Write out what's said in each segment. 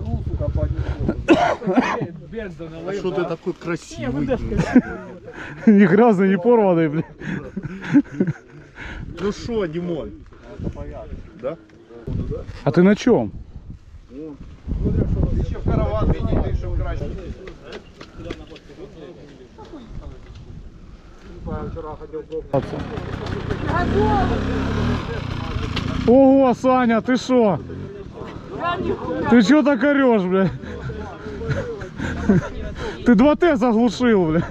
загнул, сука, поднес. Бенза налил. А что ты такой красивый? Не грязный, не порванный, блин. Ну что, Димон? Да? А ты на чем? Еще в караван видели, что краще. Ого, Саня, ты шо? Ты чё так орешь, бля? Ты 2Т заглушил, бля.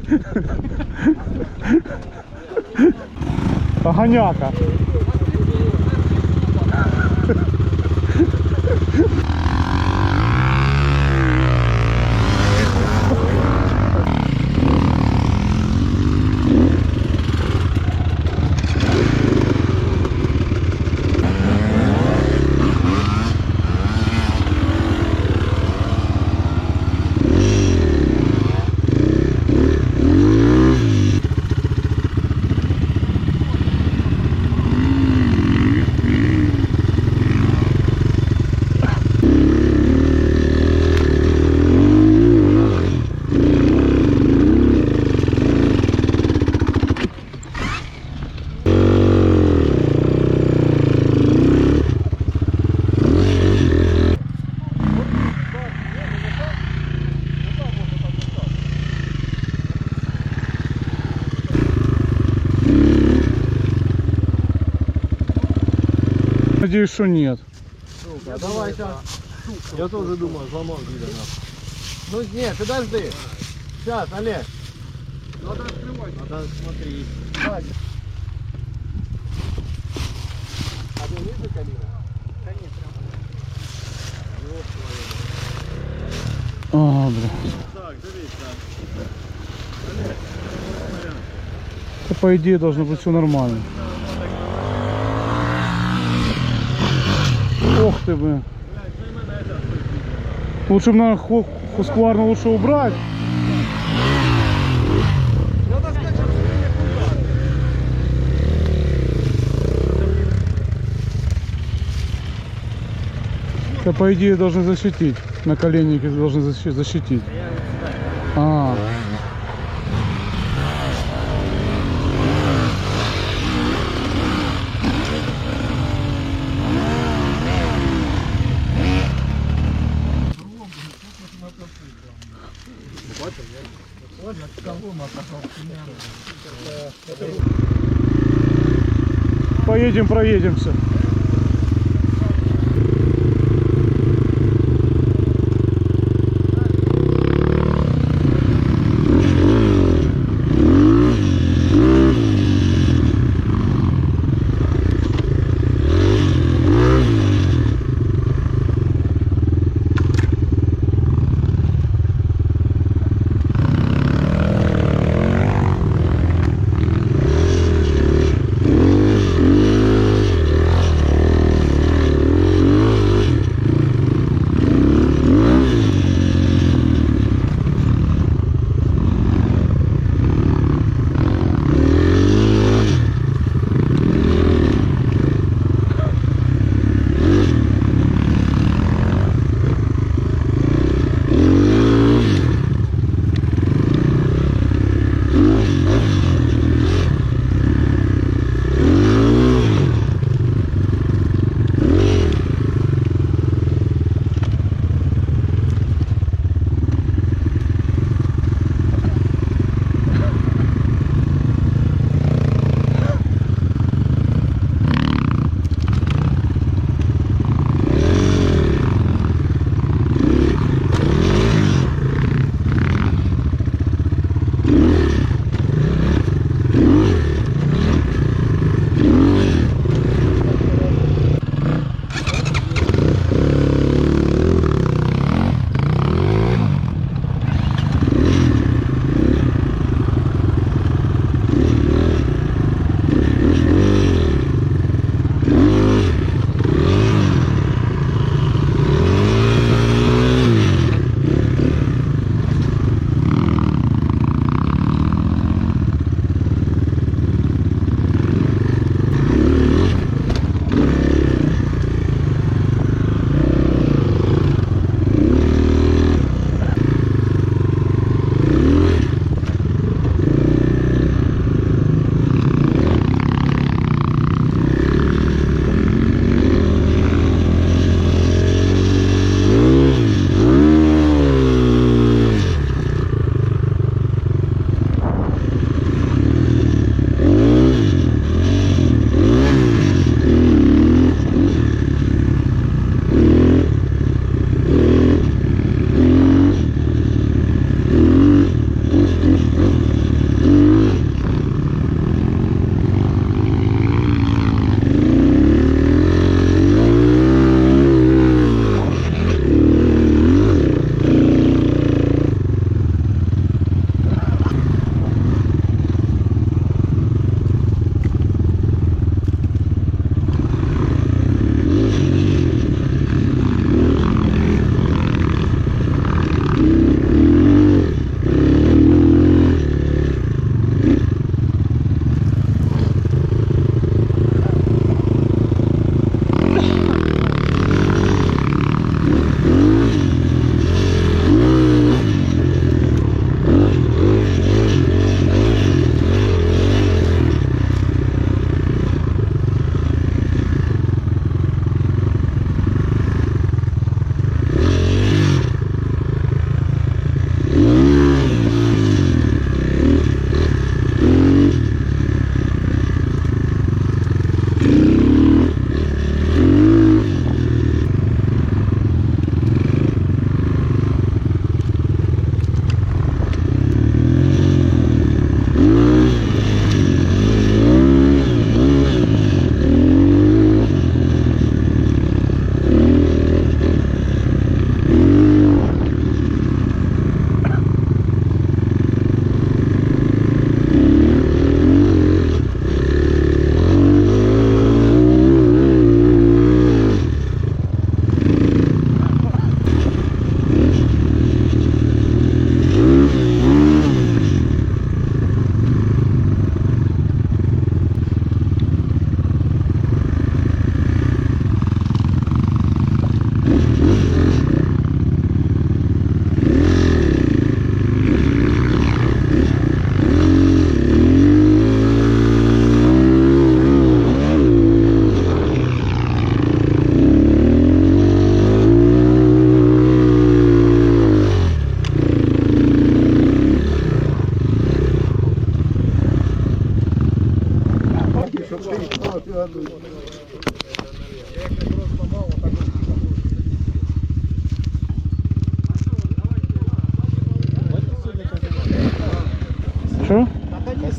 Огоняка. Надеюсь, что нет. Сука, давай сейчас. Я тоже думаю, сломал видно. Ну нет, подожди. Сейчас, Олег. Надо открывать. Надо смотреть. А ты ниже колено? Да нет, прям. А, бля. Так, дивись, Да, по идее должно быть все нормально. Ох ты, блин. Лучше бы на Хускварну лучше убрать. Надо сказать, что Это по идее должны защитить. Наколенники должны защитить. А. Поедем, проедемся.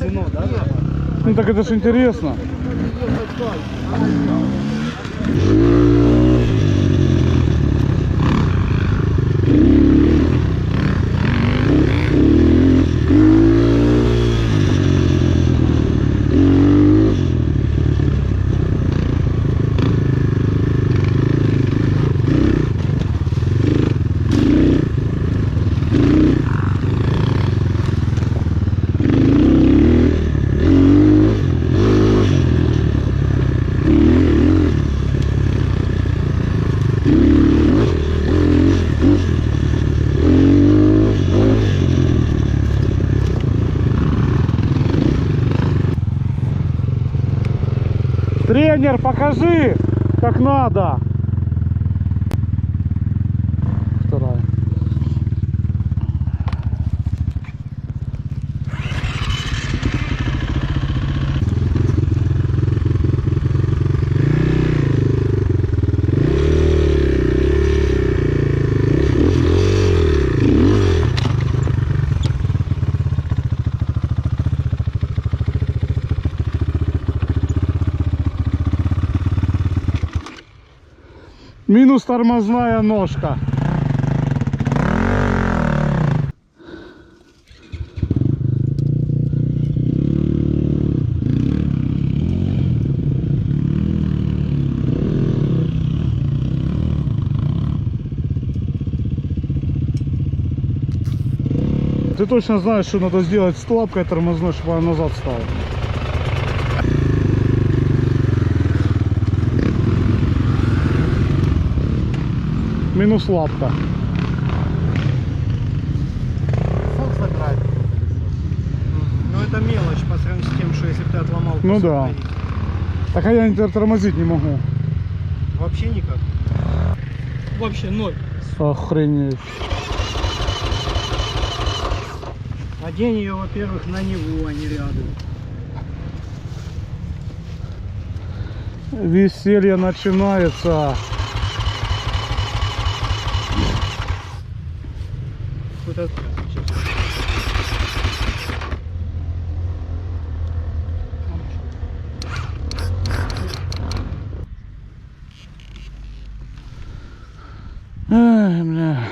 звено, да? Ну так это ж интересно. Тренер, покажи, как надо. Вторая. Минус тормозная ножка. Ты точно знаешь, что надо сделать с лапкой тормозной, чтобы она назад стала. Минус лапка. Ну это мелочь по сравнению с тем, что если бы ты отломал. Ну кусок да. ноги. Так а я тормозить не могу. Вообще никак. Вообще ноль. Охренеть. Одень ее, во-первых, на него, а не рядом. Веселье начинается. Вот это. Ай, бля.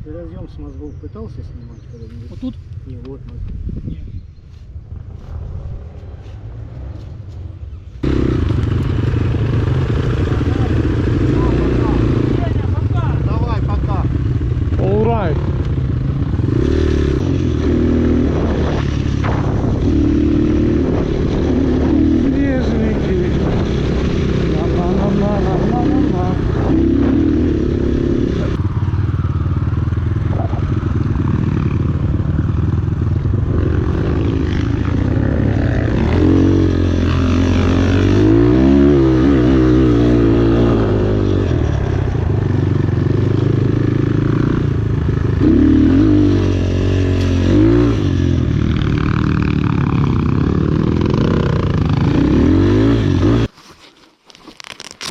Ты разъем с мозгов пытался снимать когда-нибудь? Вот тут? Не, вот мозг. Нет. Давай, пока. All right. Снежники. На-на-на-на-на-на-на.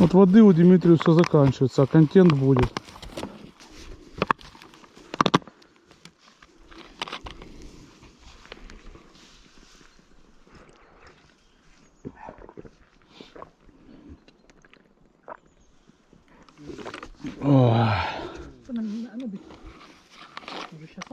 От воды у Дмитриуса заканчивается, а контент будет. Ой. Уже сейчас.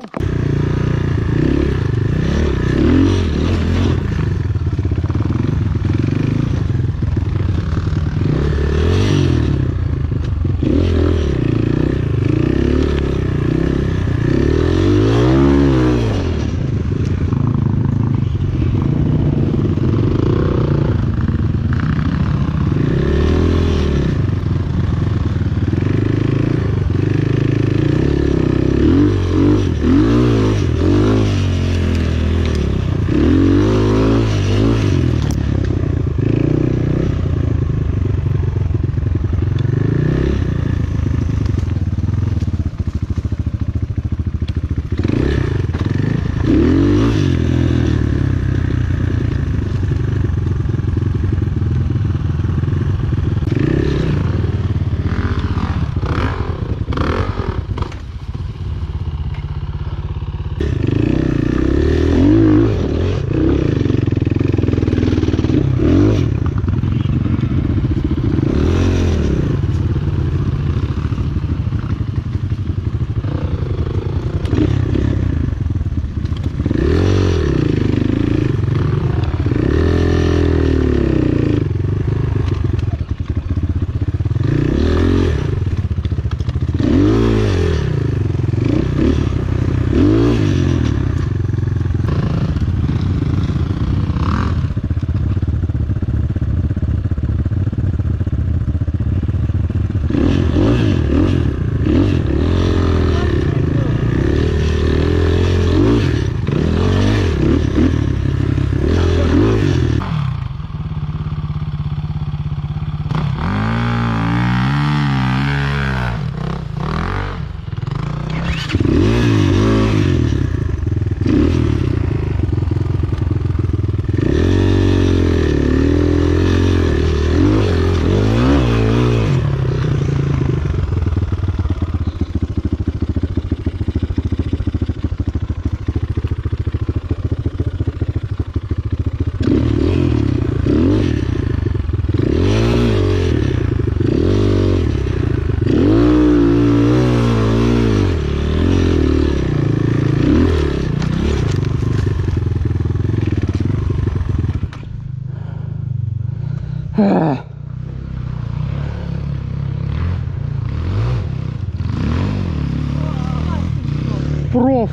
проф.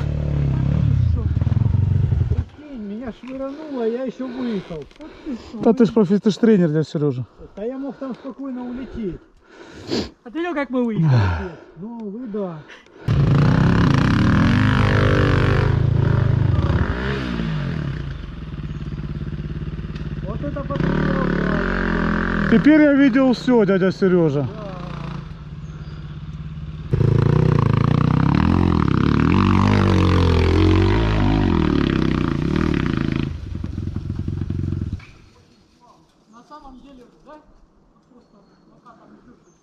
Прикинь, меня швырнуло, я еще выехал. Вот ты что, Да ты ж профи, ты ж тренер, дядь Сережа. Да я мог там спокойно улететь. А ты видел, как мы выехали? Ну, вы да. Вот это подготовка. Теперь я видел все, дядя Сережа. На самом деле, да? Просто накатом идешь.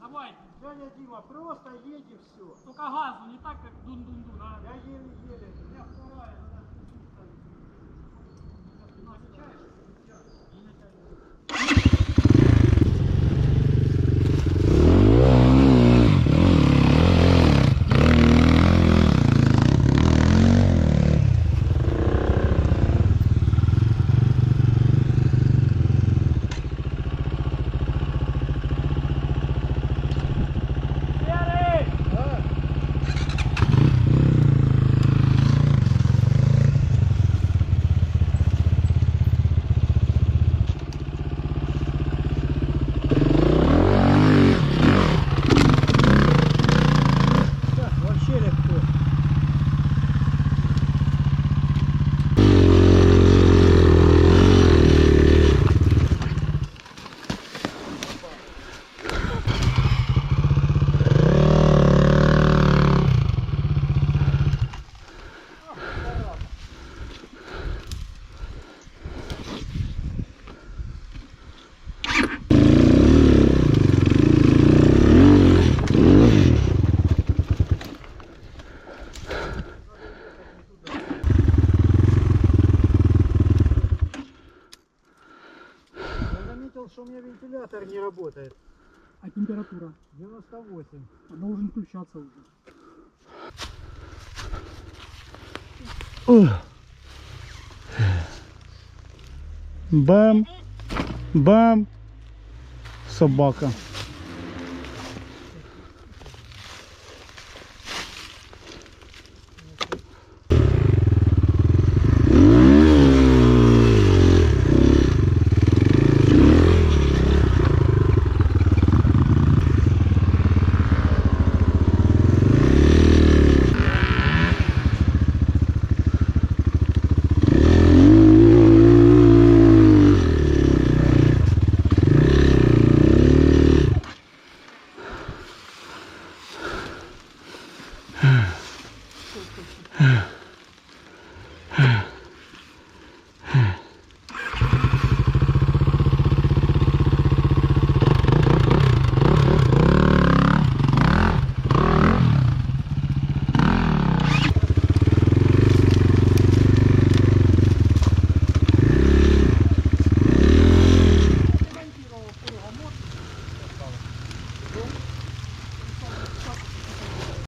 Давай, Дядя Дима, просто едь и все. только газу, не так, как дун-дун-дун, а? Я еле-еле. У меня вторая, надо вообще легко. Я заметил, что у меня вентилятор не работает. А температура? 98. Он должен включаться уже. Бам, бам, собака.